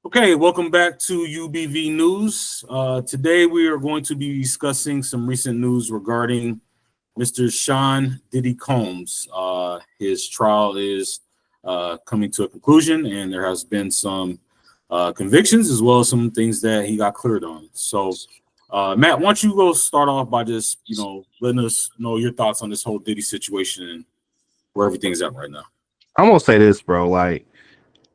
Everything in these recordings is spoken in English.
Okay, welcome back to UBV News. Today we are going to be discussing some recent news regarding Mr. Sean Diddy Combs. His trial is coming to a conclusion, and there has been some convictions as well as some things that he got cleared on. So, Matt, why don't you go start off by just letting us know your thoughts on this whole Diddy situation and where everything's at right now. I'm gonna say this, bro. Like,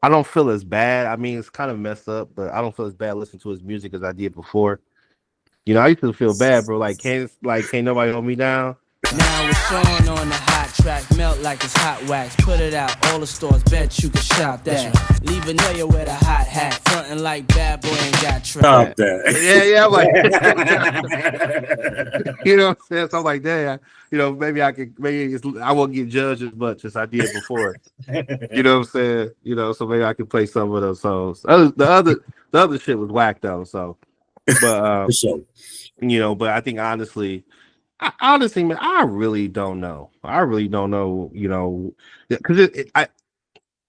I don't feel as bad. I mean, it's kind of messed up, but I don't feel as bad listening to his music as I did before. I used to feel bad, bro. Can't nobody hold me down. Now it's on the hot track, melt like it's hot wax. Put it out, all the stores, bet you can shop that. Leave a nigga with a hot hat, frontin' like bad boy ain't got track. Stop that. Yeah, I'm like, you know what I'm saying? So I'm like, damn, maybe I won't get judged as much as I did before. You know what I'm saying? So maybe I can play some of those songs. The other shit was whack though. So, but For sure. But I think honestly, man, I really don't know. Because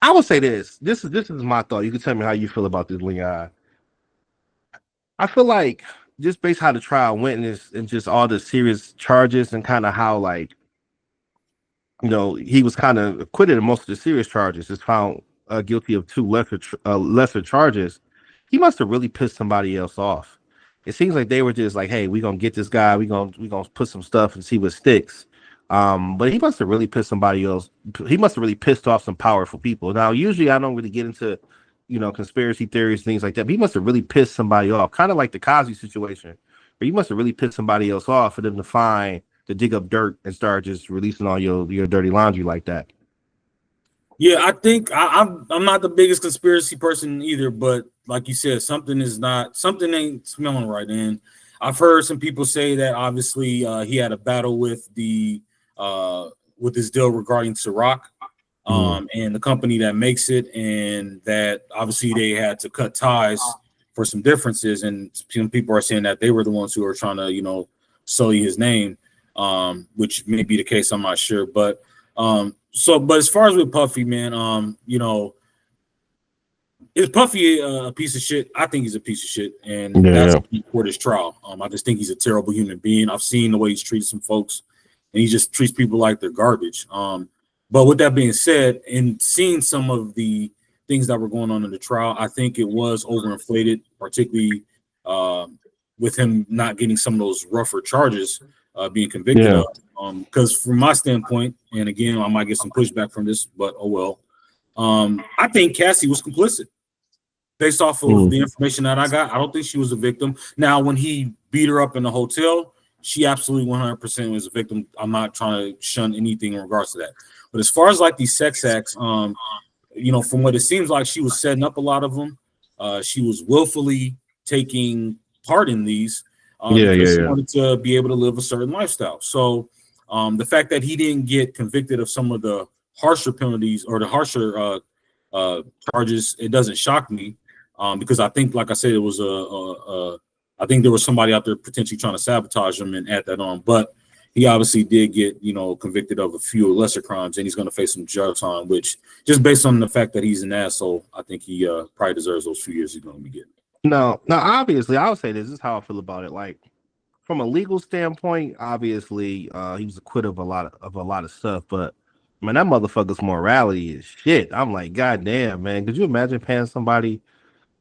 I would say this. This is my thought. You can tell me how you feel about this, Leon. I feel like just based how the trial went and just all the serious charges and kind of how he was kind of acquitted of most of the serious charges, just found guilty of two lesser charges. He must have really pissed somebody else off. It seems like they were just like, "Hey, we're gonna get this guy. We're gonna put some stuff and see what sticks." But he must have really pissed somebody else. He must have really pissed off some powerful people. Now, usually I don't really get into, conspiracy theories, things like that. But he must have really pissed somebody off, kind of like the Cosby situation. But he must have really pissed somebody else off for them to dig up dirt and start just releasing all your dirty laundry like that. Yeah, I think I'm not the biggest conspiracy person either, but like you said, something ain't smelling right. And I've heard some people say that obviously he had a battle with his deal regarding Ciroc, and the company that makes it, and that obviously they had to cut ties for some differences. And some people are saying that they were the ones who were trying to, sully his name, which may be the case. I'm not sure, but but as far as with Puffy, man, is Puffy a piece of shit? I think he's a piece of shit, and that's for his trial. I just think he's a terrible human being. I've seen the way he's treated some folks, and he just treats people like they're garbage. But with that being said, and seeing some of the things that were going on in the trial, I think it was overinflated, particularly with him not getting some of those rougher charges being convicted of. Because from my standpoint, and again, I might get some pushback from this, but oh well. I think Cassie was complicit based off of the information that I got. I don't think she was a victim. Now, when he beat her up in the hotel, she absolutely 100% was a victim. I'm not trying to shun anything in regards to that. But as far as like these sex acts, from what it seems like, she was setting up a lot of them. She was willfully taking part in these because she wanted to be able to live a certain lifestyle. So the fact that he didn't get convicted of some of the harsher penalties or the harsher charges, it doesn't shock me because I think, like I said, it was I think there was somebody out there potentially trying to sabotage him and add that on. But he obviously did get, convicted of a few lesser crimes, and he's going to face some jail time, which just based on the fact that he's an asshole, I think he probably deserves those few years he's going to be getting. No, obviously, I would say this is how I feel about it. Like, from a legal standpoint, obviously, he was acquitted of a lot of stuff, but man, that motherfucker's morality is shit. I'm like, God damn, man. Could you imagine paying somebody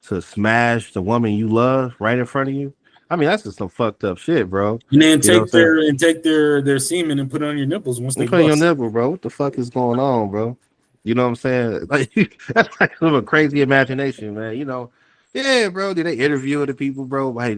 to smash the woman you love right in front of you? I mean, that's just some fucked up shit, bro. And then take their semen and put it on your nipples once they put it on your nipple, bro. What the fuck is going on, bro? You know what I'm saying? Like, that's like a crazy imagination, man. Yeah, bro. Did they interview the people, bro? Hey,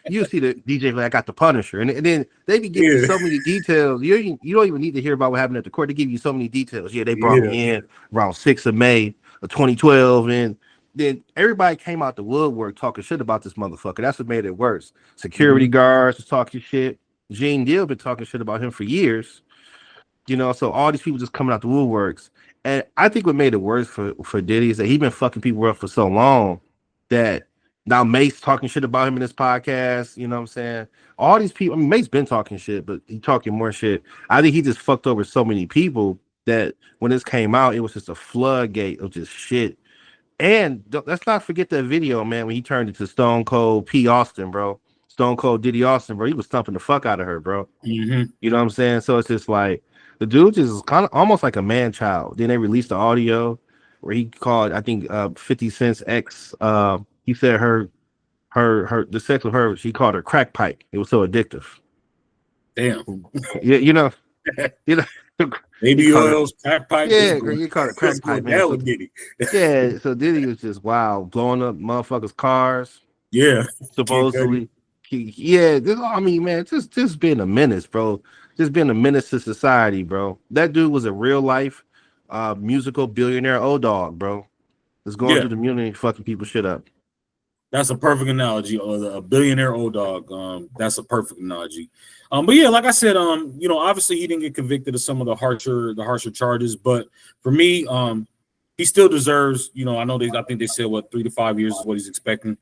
you see the DJ like I got the Punisher, and then they be giving you so many details. You don't even need to hear about what happened at the court. They give you so many details. Yeah, they brought me in around 6th of May of 2012, and then everybody came out the woodwork talking shit about this motherfucker. That's what made it worse. Security guards was talking shit. Gene Deal been talking shit about him for years. So all these people just coming out the woodworks, and I think what made it worse for Diddy is that he been fucking people up for so long that now Mace talking shit about him in this podcast. You know what I'm saying? All these people, I mean, Mace been talking shit, but he talking more shit. I think he just fucked over so many people that when this came out, it was just a floodgate of just shit And let's not forget that video, man, when he turned into Stone Cold P. Austin, bro. Stone Cold Diddy Austin, bro. He was thumping the fuck out of her, bro. Mm-hmm. You know what I'm saying? So it's just like the dude just is kind of almost like a man child. Then they released the audio where he called, I think, 50 Cent's ex. He said her the sex with her, she called her crack pipe. It was so addictive. Damn. Yeah, you know. Baby oils, crack pipe. Yeah, you call it crack pipe, man. So, Diddy. yeah, so Diddy was just wild, blowing up motherfuckers' cars. Yeah, supposedly. Yeah, I mean, man, just being a menace, bro. Just being a menace to society, bro. That dude was a real life musical billionaire old dog, bro. Just going through the community, fucking people shit up. That's a perfect analogy. A billionaire old dog. That's a perfect analogy. But yeah, like I said, you know, obviously he didn't get convicted of some of the harsher charges, but for me, he still deserves, you know, I think they said 3 to 5 years is what he's expecting,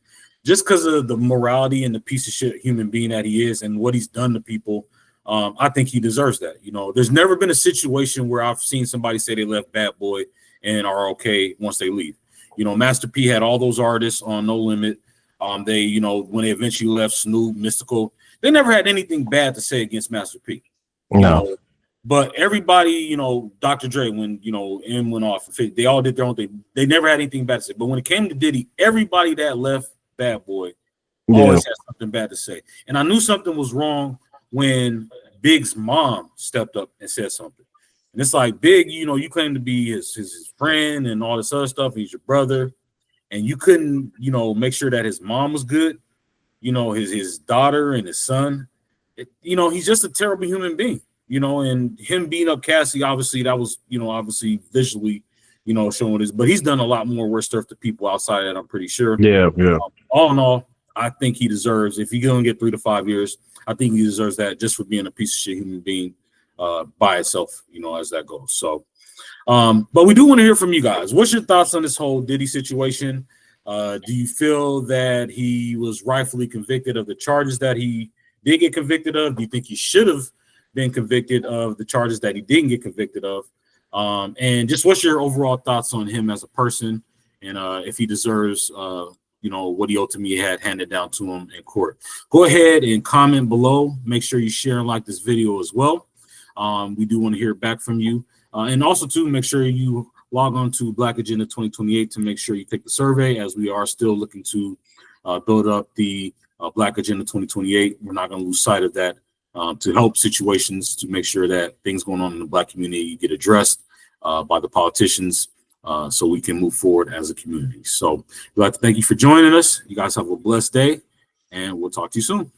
just because of the morality and the piece of shit human being that he is and what he's done to people. I think he deserves that. You know, there's never been a situation where I've seen somebody say they left Bad Boy and are okay once they leave. You know, Master P had all those artists on No Limit. They, you know, when they eventually left Snoop, Mystical, they never had anything bad to say against Master P. No. You know? But everybody, you know, Dr. Dre, when, you know, M went off, they all did their own thing. They never had anything bad to say. But when it came to Diddy, everybody that left Bad Boy always had something bad to say. And I knew something was wrong when Big's mom stepped up and said something. And it's like, Big, you know, you claim to be his friend and all this other stuff. He's your brother. And you couldn't, you know, make sure that his mom was good. You know, his daughter and his son. You know, he's just a terrible human being. You know, and him beating up Cassie, obviously, that was, you know, obviously visually, you know, showing this. But he's done a lot more worse stuff to people outside of that, I'm pretty sure. Yeah. All in all, I think he deserves, if he's going to get 3 to 5 years, I think he deserves that just for being a piece of shit human being by itself, you know, as that goes. So, but we do want to hear from you guys. What's your thoughts on this whole Diddy situation? Do you feel that he was rightfully convicted of the charges that he did get convicted of? Do you think he should have been convicted of the charges that he didn't get convicted of? And just what's your overall thoughts on him as a person, and if he deserves you know, what he ultimately had handed down to him in court? Go ahead and comment below. Make sure you share and like this video as well. We do want to hear back from you, and also too, make sure you log on to Black Agenda 2028 to make sure you take the survey, as we are still looking to build up the Black Agenda 2028. We're not going to lose sight of that. To help situations, to make sure that things going on in the Black community get addressed by the politicians, so we can move forward as a community. So we'd like to thank you for joining us. You guys have a blessed day, and we'll talk to you soon.